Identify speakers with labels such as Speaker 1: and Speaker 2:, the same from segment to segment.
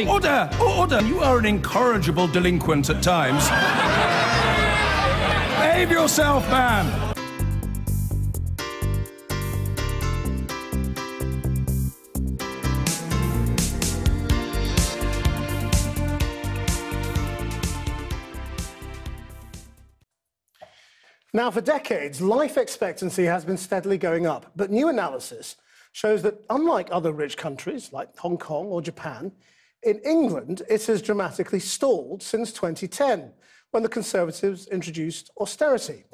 Speaker 1: Order! Order! You are an incorrigible delinquent at times. Behave yourself, man!
Speaker 2: Now, for decades, life expectancy has been steadily going up, but new analysis shows that, unlike other rich countries like Hong Kong or Japan, in England it has dramatically stalled since 2010, when the Conservatives introduced austerity.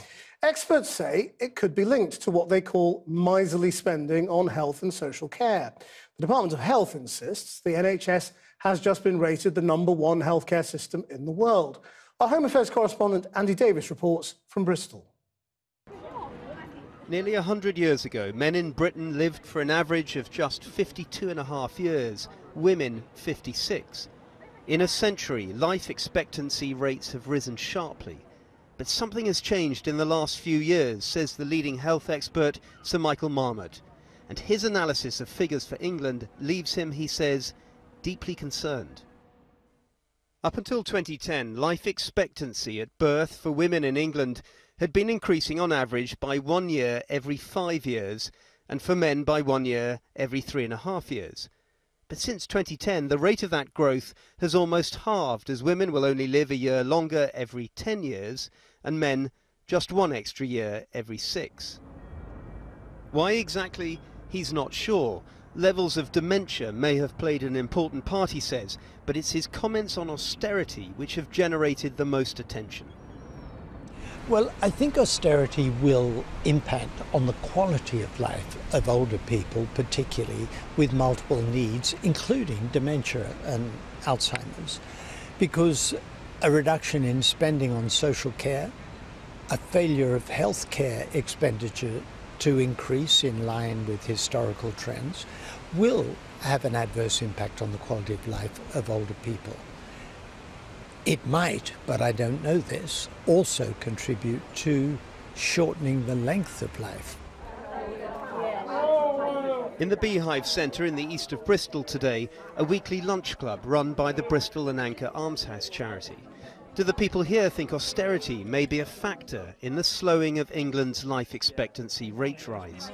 Speaker 2: Experts say it could be linked to what they call miserly spending on health and social care. The Department of Health insists the NHS has just been rated the #1 healthcare system in the world. Our Home Affairs correspondent Andy Davis reports from Bristol.
Speaker 3: Nearly 100 years ago, men in Britain lived for an average of just 52.5 years, women 56. In a century, life expectancy rates have risen sharply. But something has changed in the last few years, says the leading health expert Sir Michael Marmot. And his analysis of figures for England leaves him, he says, deeply concerned. Up until 2010, life expectancy at birth for women in England had been increasing on average by 1 year every 5 years, and for men by 1 year every 3.5 years. But since 2010, the rate of that growth has almost halved, as women will only live a year longer every 10 years, and men just 1 extra year every 6. Why exactly, he's not sure. Levels of dementia may have played an important part, he says, but it's his comments on austerity which have generated the most attention.
Speaker 4: Well, I think austerity will impact on the quality of life of older people, particularly with multiple needs, including dementia and Alzheimer's, because a reduction in spending on social care, a failure of healthcare expenditure to increase in line with historical trends, will have an adverse impact on the quality of life of older people. It might, but I don't know this, also contribute to shortening the length of life.
Speaker 3: In the Beehive Centre in the east of Bristol today, a weekly lunch club run by the Bristol and Anchor Almshouse charity. Do the people here think austerity may be a factor in the slowing of England's life expectancy rate rise?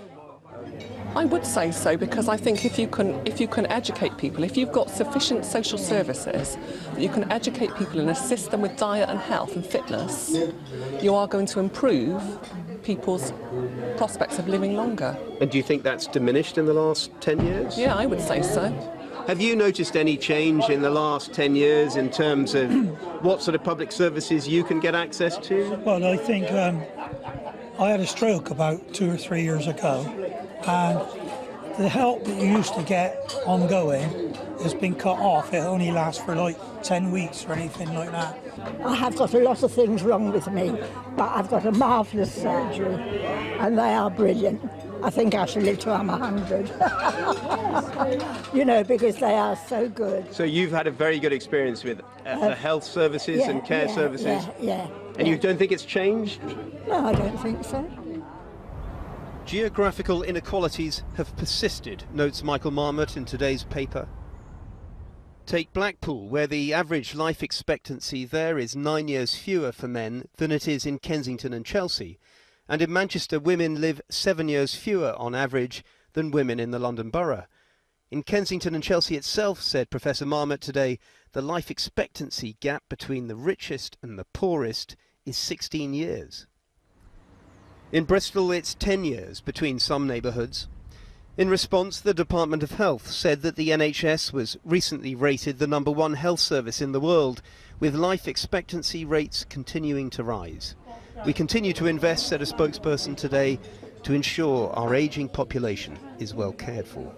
Speaker 5: I would say so, because I think if you can educate people, if you've got sufficient social services, you can educate people and assist them with diet and health and fitness, you are going to improve people's prospects of living longer.
Speaker 3: And do you think that's diminished in the last 10 years?
Speaker 5: Yeah, I would say so.
Speaker 3: Have you noticed any change in the last 10 years in terms of what sort of public services you can get access to?
Speaker 6: Well, I think I had a stroke about 2 or 3 years ago, and the help that you used to get ongoing has been cut off. It only lasts for like 10 weeks or anything like that.
Speaker 7: I have got a lot of things wrong with me, but I've got a marvellous surgery, and they are brilliant. I think I shall live till I'm 100. You know, because they are so good.
Speaker 3: So you've had a very good experience with the health services and care services?
Speaker 7: Yeah.
Speaker 3: And you don't think it's changed?
Speaker 7: No, I don't think so.
Speaker 3: Geographical inequalities have persisted, notes Michael Marmot in today's paper. Take Blackpool, where the average life expectancy there is 9 years fewer for men than it is in Kensington and Chelsea. And in Manchester, women live 7 years fewer on average than women in the London Borough. In Kensington and Chelsea itself, said Professor Marmot today, the life expectancy gap between the richest and the poorest is 16 years. In Bristol, it's 10 years between some neighbourhoods. In response, the Department of Health said that the NHS was recently rated the #1 health service in the world, with life expectancy rates continuing to rise. We continue to invest, said a spokesperson today, to ensure our ageing population is well cared for.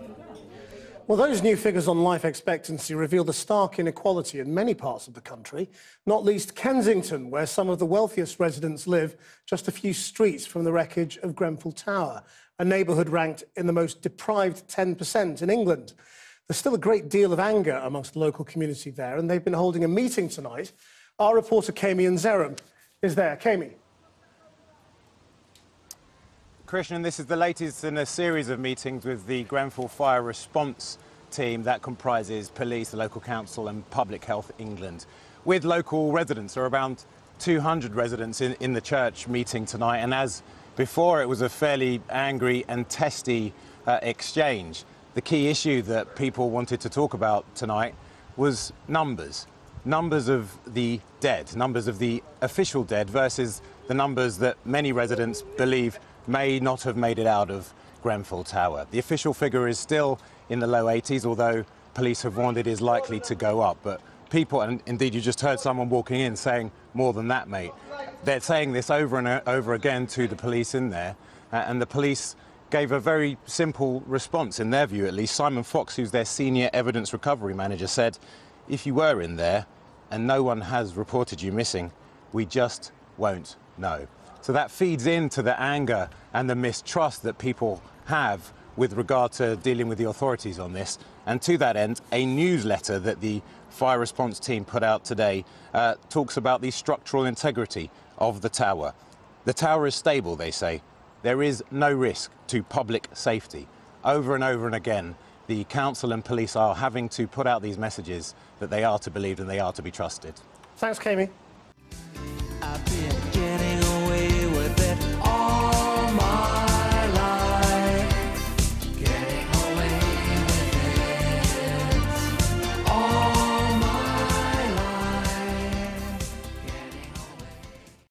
Speaker 2: Well, those new figures on life expectancy reveal the stark inequality in many parts of the country, not least Kensington, where some of the wealthiest residents live just a few streets from the wreckage of Grenfell Tower, a neighbourhood ranked in the most deprived 10% in England. There's still a great deal of anger amongst the local community there, and they've been holding a meeting tonight. Our reporter, Kami Nzeram, is there. Kami.
Speaker 8: Christian, this is the latest in a series of meetings with the Grenfell fire response team that comprises police, the local council and Public Health England, with local residents. There are around 200 residents in the church meeting tonight, and as before, it was a fairly angry and testy exchange. The key issue that people wanted to talk about tonight was numbers. Numbers of the dead, numbers of the official dead versus the numbers that many residents believe may not have made it out of Grenfell Tower. The official figure is still in the low 80s, although police have warned it is likely to go up. But people, and indeed you just heard someone walking in saying more than that, mate. They're saying this over and over again to the police in there, and the police gave a very simple response, in their view at least. Simon Fox, who's their senior evidence recovery manager, said, if you were in there and no one has reported you missing, we just won't know. So that feeds into the anger and the mistrust that people have with regard to dealing with the authorities on this. And to that end, a newsletter that the fire response team put out today talks about the structural integrity of the tower. The tower is stable, they say. There is no risk to public safety. Over and over and again, the council and police are having to put out these messages that they are to believe and they are to be trusted.
Speaker 2: Thanks, Kami.